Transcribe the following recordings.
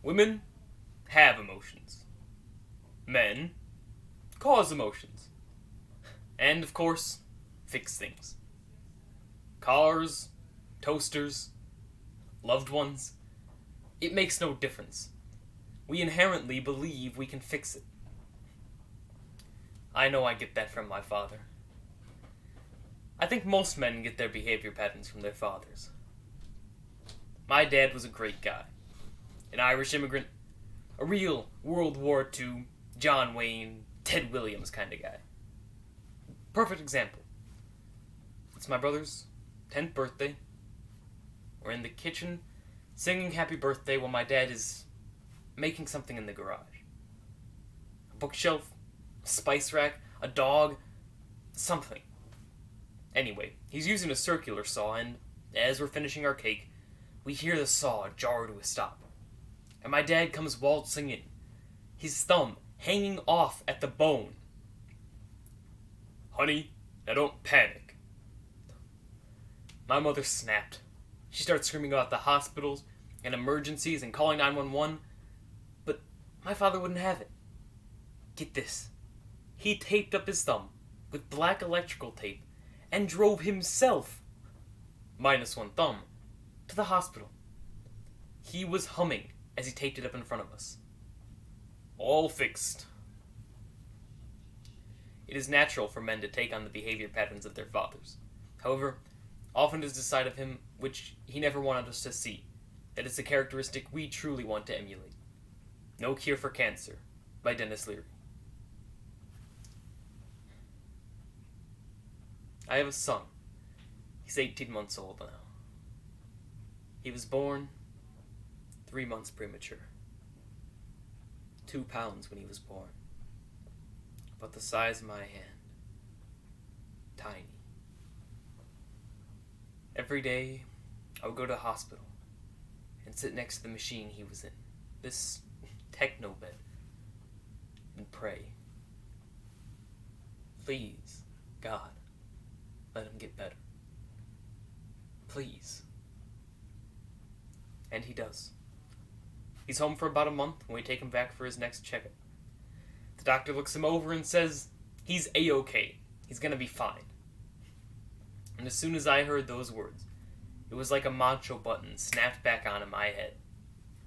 Women have emotions. Men cause emotions. And, of course, fix things. Cars, toasters, loved ones. It makes no difference. We inherently believe we can fix it. I know I get that from my father. I think most men get their behavior patterns from their fathers. My dad was a great guy. An Irish immigrant. A real World War II, John Wayne, Ted Williams kind of guy. Perfect example. It's my brother's 10th birthday. We're in the kitchen singing happy birthday while my dad is making something in the garage. A bookshelf, a spice rack, a dog, something. Anyway, he's using a circular saw, and as we're finishing our cake, we hear the saw jar to a stop. And my dad comes waltzing in, his thumb hanging off at the bone. Honey, now don't panic. My mother snapped. She started screaming about the hospitals and emergencies and calling 911, but my father wouldn't have it. Get this. He taped up his thumb with black electrical tape and drove himself, minus one thumb, to the hospital. He was humming as he taped it up in front of us. All fixed. It is natural for men to take on the behavior patterns of their fathers. However, often it is a side of him which he never wanted us to see, that is a characteristic we truly want to emulate. No Cure for Cancer, by Dennis Leary. I have a son. He's 18 months old now. He was born 3 months premature. 2 pounds when he was born. About the size of my hand. Tiny. Every day, I would go to the hospital and sit next to the machine he was in, this techno bed, and pray. Please, God, let him get better. Please. And he does. He's home for about a month when we take him back for his next checkup. The doctor looks him over and says he's A-okay. He's gonna be fine. And as soon as I heard those words, it was like a macho button snapped back on in my head,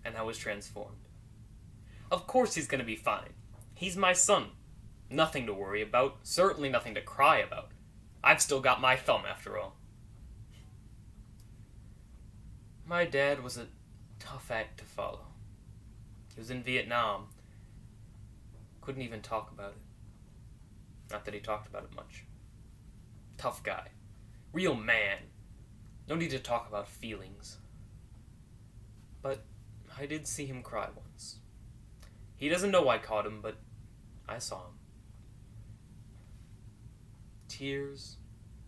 and I was transformed. Of course he's gonna be fine. He's my son. Nothing to worry about, certainly nothing to cry about. I've still got my thumb, after all. My dad was a tough act to follow. He was in Vietnam. Couldn't even talk about it. Not that he talked about it much. Tough guy. Real man. No need to talk about feelings. But I did see him cry once. He doesn't know I caught him, but I saw him. Tears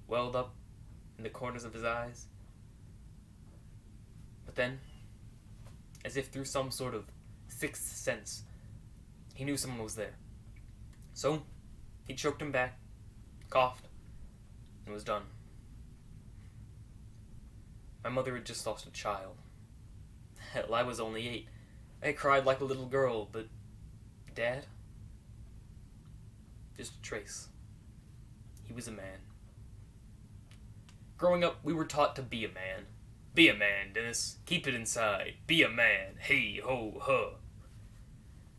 welled up in the corners of his eyes. But then, as if through some sort of sixth sense, he knew someone was there. So, he choked him back, coughed, and was done. My mother had just lost a child. Hell, I was only 8. I cried like a little girl, but Dad? Just a trace. He was a man. Growing up, we were taught to be a man. Be a man, Dennis. Keep it inside. Be a man. Hey, ho, huh.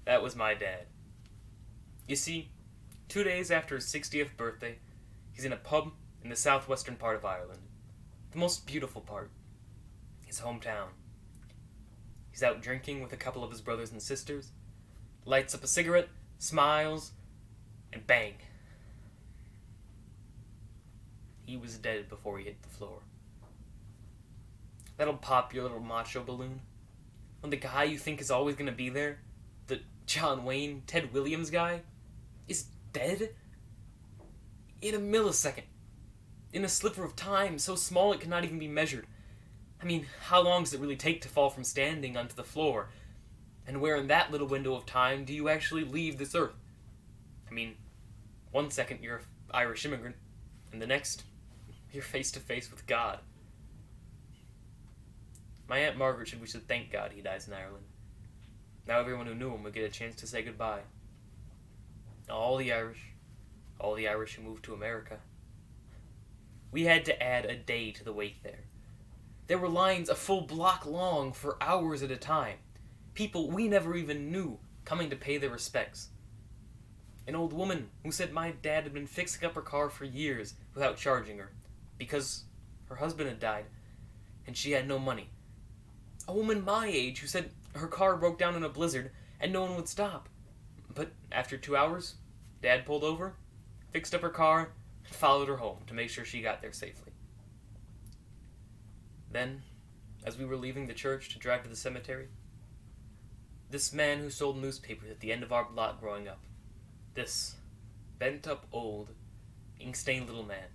That was my dad. You see, 2 days after his 60th birthday, he's in a pub in the southwestern part of Ireland. The most beautiful part. His hometown. He's out drinking with a couple of his brothers and sisters, lights up a cigarette, smiles, and bang. He was dead before he hit the floor. That'll pop your little macho balloon. When the guy you think is always going to be there, the John Wayne, Ted Williams guy, is dead? In a millisecond. In a sliver of time, so small it cannot even be measured. I mean, how long does it really take to fall from standing onto the floor? And where in that little window of time do you actually leave this earth? I mean, 1 second you're an Irish immigrant, and the next, you're face to face with God. My Aunt Margaret said we should thank God he dies in Ireland. Now everyone who knew him would get a chance to say goodbye. All the Irish who moved to America. We had to add a day to the wake there. There were lines a full block long for hours at a time. People we never even knew coming to pay their respects. An old woman who said my dad had been fixing up her car for years without charging her because her husband had died and she had no money. A woman my age who said her car broke down in a blizzard and no one would stop. But after 2 hours, Dad pulled over, fixed up her car, and followed her home to make sure she got there safely. Then, as we were leaving the church to drive to the cemetery, this man who sold newspapers at the end of our lot growing up, this bent-up, old, ink-stained little man,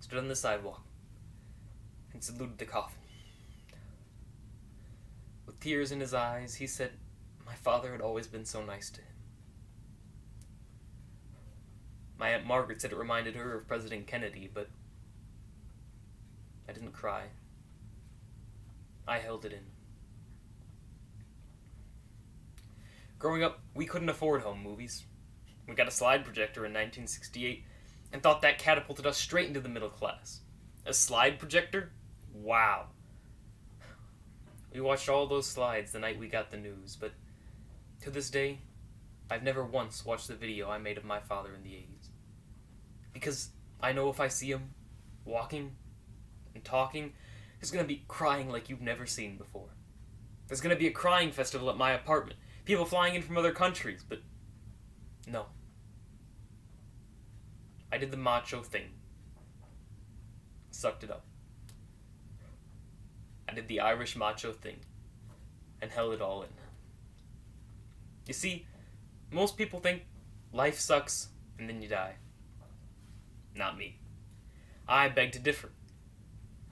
stood on the sidewalk and saluted the coffin. With tears in his eyes, he said my father had always been so nice to him. My Aunt Margaret said it reminded her of President Kennedy, but I didn't cry. I held it in. Growing up, we couldn't afford home movies. We got a slide projector in 1968 and thought that catapulted us straight into the middle class. A slide projector? Wow. We watched all those slides the night we got the news, but to this day, I've never once watched the video I made of my father in the 80s. Because I know if I see him walking and talking, he's going to be crying like you've never seen before. There's going to be a crying festival at my apartment. People flying in from other countries, but no. I did the macho thing. Sucked it up. I did the Irish macho thing and held it all in. You see, most people think life sucks and then you die. Not me. I beg to differ.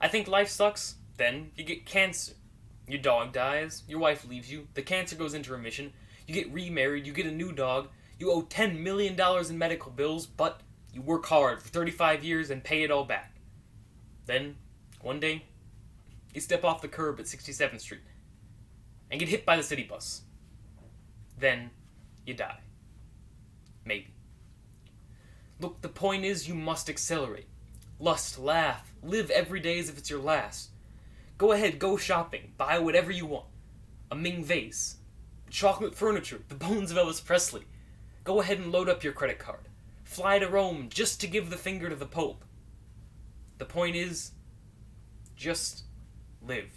I think life sucks, then you get cancer. Your dog dies, your wife leaves you, the cancer goes into remission, you get remarried, you get a new dog, you owe $10 million in medical bills, but you work hard for 35 years and pay it all back. Then, one day, you step off the curb at 67th Street and get hit by the city bus. Then, you die. Maybe. Look, the point is you must accelerate. Lust, laugh, live every day as if it's your last. Go ahead, go shopping, buy whatever you want. A Ming vase, chocolate furniture, the bones of Elvis Presley. Go ahead and load up your credit card. Fly to Rome just to give the finger to the Pope. The point is, just live.